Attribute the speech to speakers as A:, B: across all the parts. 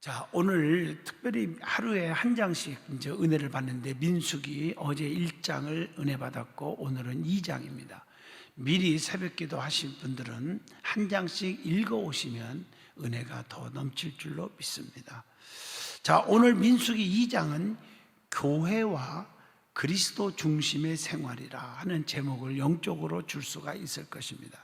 A: 자, 오늘 특별히 하루에 한 장씩 이제 은혜를 받는데, 민수기 어제 1장을 은혜 받았고 오늘은 2장입니다. 미리 새벽기도 하신 분들은 한 장씩 읽어 오시면 은혜가 더 넘칠 줄로 믿습니다. 자, 오늘 민수기 2장은 교회와 그리스도 중심의 생활이라 하는 제목을 영적으로 줄 수가 있을 것입니다.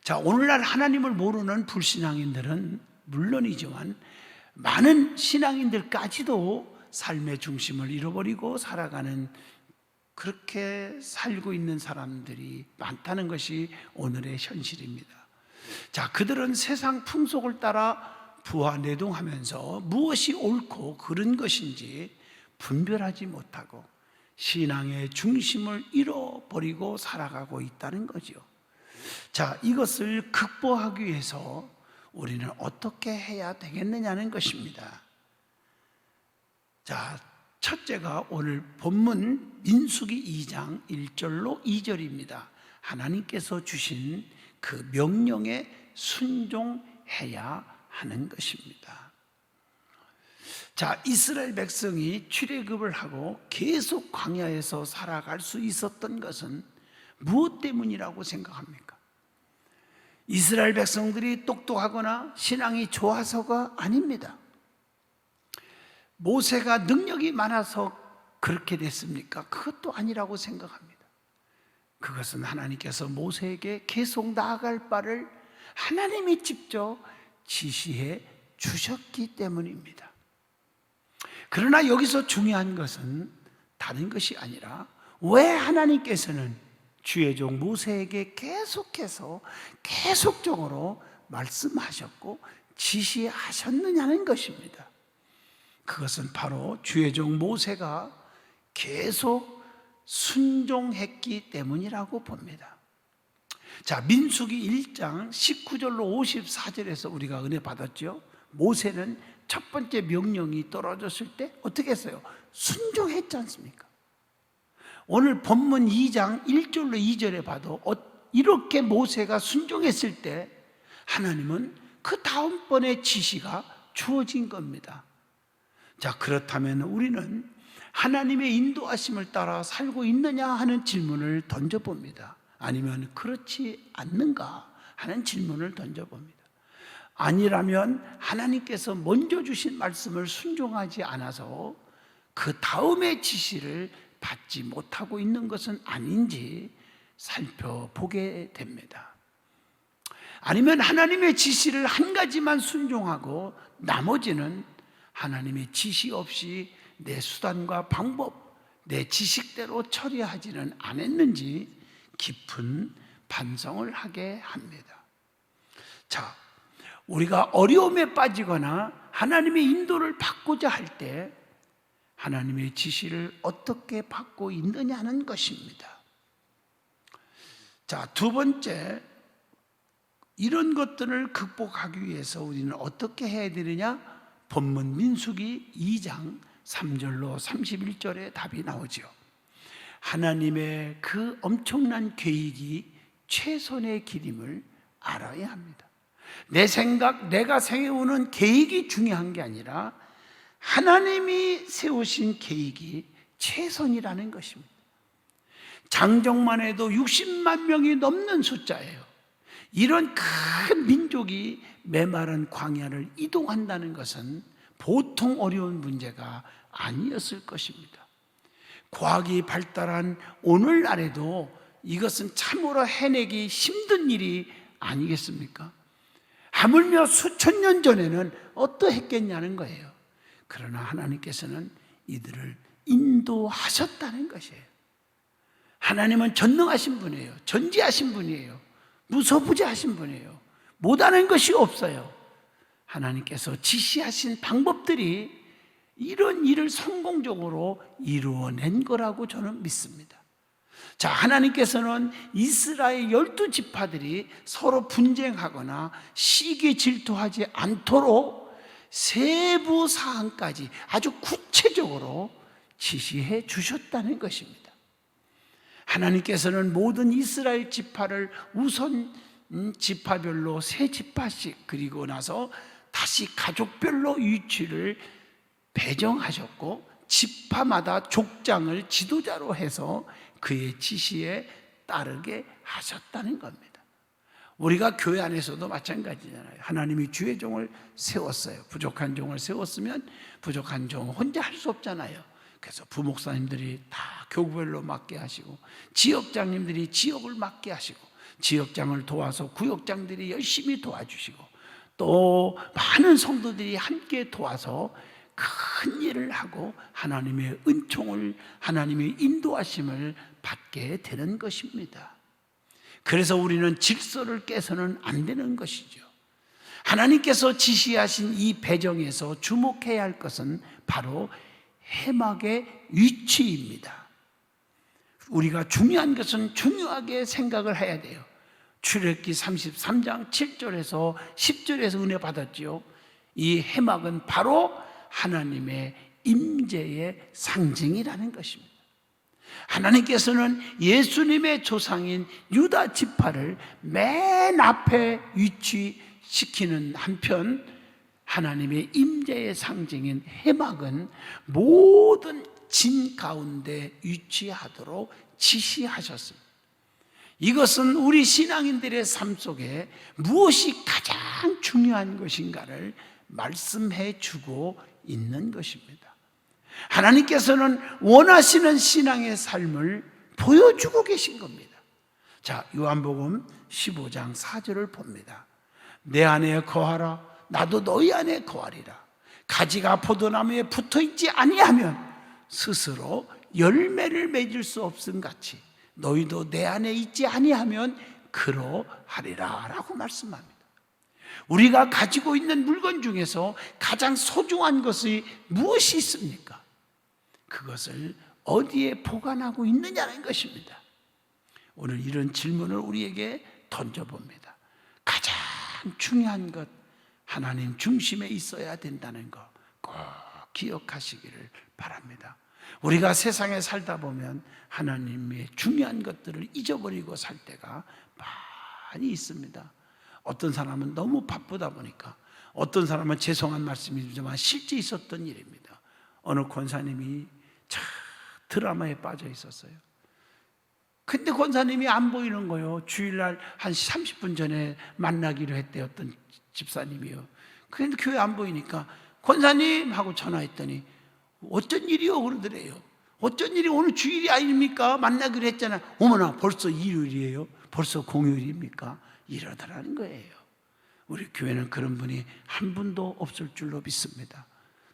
A: 자, 오늘날 하나님을 모르는 불신앙인들은 물론이지만 많은 신앙인들까지도 삶의 중심을 잃어버리고 살아가는, 그렇게 살고 있는 사람들이 많다는 것이 오늘의 현실입니다. 자, 그들은 세상 풍속을 따라 부하내동하면서 무엇이 옳고 그른 것인지 분별하지 못하고 신앙의 중심을 잃어버리고 살아가고 있다는 거죠. 자, 이것을 극복하기 위해서 우리는 어떻게 해야 되겠느냐는 것입니다. 자, 첫째가 오늘 본문 민수기 2장 1절로 2절입니다. 하나님께서 주신 그 명령에 순종해야 하는 것입니다. 자, 이스라엘 백성이 출애굽을 하고 계속 광야에서 살아갈 수 있었던 것은 무엇 때문이라고 생각합니까? 이스라엘 백성들이 똑똑하거나 신앙이 좋아서가 아닙니다. 모세가 능력이 많아서 그렇게 됐습니까? 그것도 아니라고 생각합니다. 그것은 하나님께서 모세에게 계속 나아갈 바를 하나님이 직접 지시해 주셨기 때문입니다. 그러나 여기서 중요한 것은 다른 것이 아니라 왜 하나님께서는 주의 종 모세에게 계속적으로 말씀하셨고 지시하셨느냐는 것입니다. 그것은 바로 주의 종 모세가 계속 순종했기 때문이라고 봅니다. 자, 민수기 1장 19절로 54절에서 우리가 은혜 받았죠. 모세는 첫 번째 명령이 떨어졌을 때 어떻게 했어요? 순종했지 않습니까? 오늘 본문 2장 1절로 2절에 봐도 이렇게 모세가 순종했을 때 하나님은 그 다음번에 지시가 주어진 겁니다. 자, 그렇다면 우리는 하나님의 인도하심을 따라 살고 있느냐 하는 질문을 던져봅니다. 아니면 그렇지 않는가 하는 질문을 던져봅니다. 아니라면 하나님께서 먼저 주신 말씀을 순종하지 않아서 그 다음의 지시를 받지 못하고 있는 것은 아닌지 살펴보게 됩니다. 아니면 하나님의 지시를 한 가지만 순종하고 나머지는 하나님의 지시 없이 내 수단과 방법, 내 지식대로 처리하지는 않았는지 깊은 반성을 하게 합니다. 자, 우리가 어려움에 빠지거나 하나님의 인도를 받고자 할 때 하나님의 지시를 어떻게 받고 있느냐는 것입니다. 자, 두 번째, 이런 것들을 극복하기 위해서 우리는 어떻게 해야 되느냐? 본문 민수기 2장 3절로 31절에 답이 나오죠. 하나님의 그 엄청난 계획이 최선의 길임을 알아야 합니다. 내 생각, 내가 세우는 계획이 중요한 게 아니라 하나님이 세우신 계획이 최선이라는 것입니다. 장정만 해도 60만 명이 넘는 숫자예요. 이런 큰 민족이 메마른 광야를 이동한다는 것은 보통 어려운 문제가 아니었을 것입니다. 과학이 발달한 오늘날에도 이것은 참으로 해내기 힘든 일이 아니겠습니까? 하물며 수천 년 전에는 어떠했겠냐는 거예요. 그러나 하나님께서는 이들을 인도하셨다는 것이에요. 하나님은 전능하신 분이에요. 전지하신 분이에요. 무소부재하신 분이에요. 못하는 것이 없어요. 하나님께서 지시하신 방법들이 이런 일을 성공적으로 이루어낸 거라고 저는 믿습니다. 자, 하나님께서는 이스라엘 12지파들이 서로 분쟁하거나 시기 질투하지 않도록 세부 사항까지 아주 구체적으로 지시해 주셨다는 것입니다. 하나님께서는 모든 이스라엘 지파를 우선 지파별로 세 지파씩, 그리고 나서 다시 가족별로 위치를 배정하셨고 지파마다 족장을 지도자로 해서 그의 지시에 따르게 하셨다는 겁니다. 우리가 교회 안에서도 마찬가지잖아요. 하나님이 주의 종을 세웠어요. 부족한 종을 세웠으면 부족한 종 혼자 할 수 없잖아요. 그래서 부목사님들이 다 교구별로 맡게 하시고 지역장님들이 지역을 맡게 하시고 지역장을 도와서 구역장들이 열심히 도와주시고 또 많은 성도들이 함께 도와서 큰 일을 하고 하나님의 은총을, 하나님의 인도하심을 받게 되는 것입니다. 그래서 우리는 질서를 깨서는 안 되는 것이죠. 하나님께서 지시하신 이 배정에서 주목해야 할 것은 바로 해막의 위치입니다. 우리가 중요한 것은 중요하게 생각을 해야 돼요. 출애굽기 33장 7절에서 10절에서 은혜 받았지요. 이 해막은 바로 하나님의 임재의 상징이라는 것입니다. 하나님께서는 예수님의 조상인 유다 지파를 맨 앞에 위치시키는 한편 하나님의 임재의 상징인 해막은 모든 진 가운데 위치하도록 지시하셨습니다. 이것은 우리 신앙인들의 삶 속에 무엇이 가장 중요한 것인가를 말씀해 주고 있는 것입니다. 하나님께서는 원하시는 신앙의 삶을 보여주고 계신 겁니다. 자, 요한복음 15장 4절을 봅니다. 내 안에 거하라, 나도 너희 안에 거하리라. 가지가 포도나무에 붙어있지 아니하면 스스로 열매를 맺을 수 없음 같이 너희도 내 안에 있지 아니하면 그러하리라 라고 말씀합니다. 우리가 가지고 있는 물건 중에서 가장 소중한 것이 무엇이 있습니까? 그것을 어디에 보관하고 있느냐는 것입니다. 오늘 이런 질문을 우리에게 던져봅니다. 가장 중요한 것, 하나님 중심에 있어야 된다는 것 꼭 기억하시기를 바랍니다. 우리가 세상에 살다 보면 하나님의 중요한 것들을 잊어버리고 살 때가 많이 있습니다. 어떤 사람은 너무 바쁘다 보니까, 어떤 사람은 죄송한 말씀이지만 실제 있었던 일입니다. 어느 권사님이 참 드라마에 빠져 있었어요. 근데 권사님이 안 보이는 거예요. 주일날 한 30분 전에 만나기로 했대요. 어떤 집사님이요. 그런데 교회 안 보이니까 권사님 하고 전화했더니 어쩐 일이요? 그러더래요. 어쩐 일이 오늘 주일이 아닙니까? 만나기로 했잖아. 어머나 벌써 일요일이에요? 벌써 공휴일입니까? 이러더라는 거예요. 우리 교회는 그런 분이 한 분도 없을 줄로 믿습니다.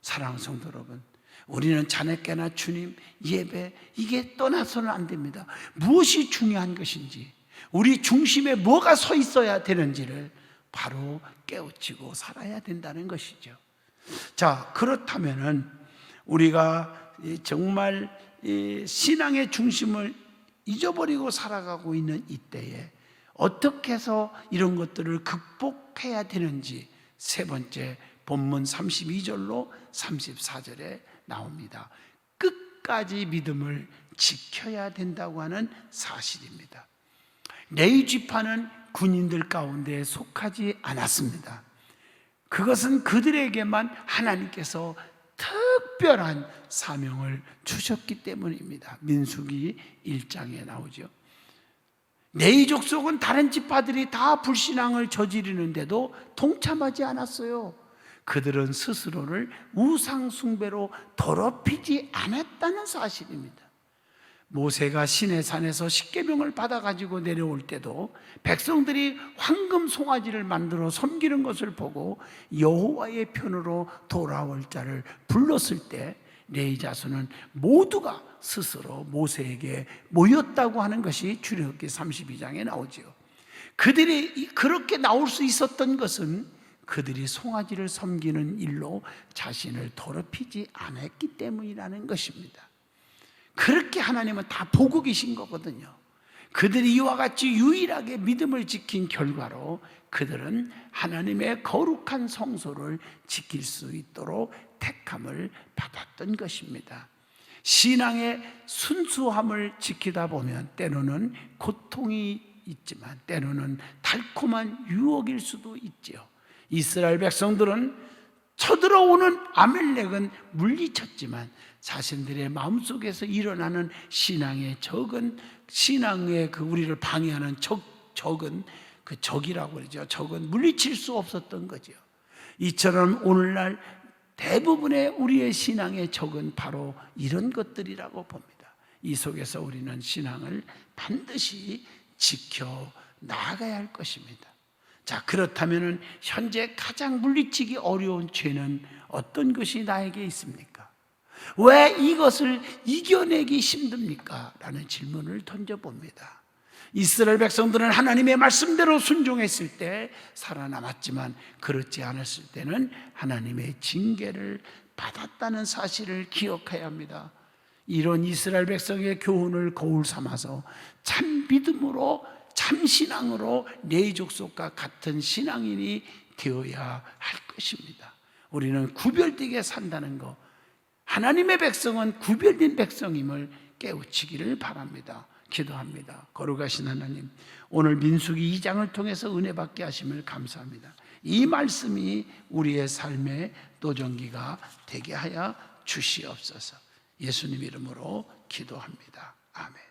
A: 사랑하는 성도 여러분, 우리는 자네께나 주님, 예배 이게 떠나서는 안 됩니다. 무엇이 중요한 것인지, 우리 중심에 뭐가 서 있어야 되는지를 바로 깨우치고 살아야 된다는 것이죠. 자, 그렇다면은 우리가 정말 신앙의 중심을 잊어버리고 살아가고 있는 이때에 어떻게 해서 이런 것들을 극복해야 되는지 세 번째 본문 32절로 34절에 나옵니다. 끝까지 믿음을 지켜야 된다고 하는 사실입니다. 레위 지파는 군인들 가운데 속하지 않았습니다. 그것은 그들에게만 하나님께서 특별한 사명을 주셨기 때문입니다. 민수기 1장에 나오죠. 레위 족속은 다른 지파들이 다 불신앙을 저지르는데도 동참하지 않았어요. 그들은 스스로를 우상 숭배로 더럽히지 않았다는 사실입니다. 모세가 시내산에서 십계명을 받아가지고 내려올 때도 백성들이 황금 송아지를 만들어 섬기는 것을 보고 여호와의 편으로 돌아올 자를 불렀을 때 레위 자손은 모두가 스스로 모세에게 모였다고 하는 것이 출애굽기 32장에 나오지요. 그들이 그렇게 나올 수 있었던 것은 그들이 송아지를 섬기는 일로 자신을 더럽히지 않았기 때문이라는 것입니다. 그렇게 하나님은 다 보고 계신 거거든요. 그들이 이와 같이 유일하게 믿음을 지킨 결과로 그들은 하나님의 거룩한 성소를 지킬 수 있도록 택함을 받았던 것입니다. 신앙의 순수함을 지키다 보면 때로는 고통이 있지만 때로는 달콤한 유혹일 수도 있지요. 이스라엘 백성들은 쳐들어오는 아멜렉은 물리쳤지만 자신들의 마음속에서 일어나는 신앙의 적은, 신앙의 우리를 방해하는 적은 적이라고 그러죠. 적은 물리칠 수 없었던 거죠. 이처럼 오늘날 대부분의 우리의 신앙의 적은 바로 이런 것들이라고 봅니다. 이 속에서 우리는 신앙을 반드시 지켜 나아가야 할 것입니다. 자, 그렇다면 현재 가장 물리치기 어려운 죄는 어떤 것이 나에게 있습니까? 왜 이것을 이겨내기 힘듭니까? 라는 질문을 던져봅니다. 이스라엘 백성들은 하나님의 말씀대로 순종했을 때 살아남았지만 그렇지 않았을 때는 하나님의 징계를 받았다는 사실을 기억해야 합니다. 이런 이스라엘 백성의 교훈을 거울 삼아서 참 믿음으로, 참 신앙으로 내 족속과 같은 신앙인이 되어야 할 것입니다. 우리는 구별되게 산다는 것, 하나님의 백성은 구별된 백성임을 깨우치기를 바랍니다. 기도합니다. 거룩하신 하나님, 오늘 민수기 2장을 통해서 은혜 받게 하심을 감사합니다. 이 말씀이 우리의 삶의 도전기가 되게 하여 주시옵소서. 예수님 이름으로 기도합니다. 아멘.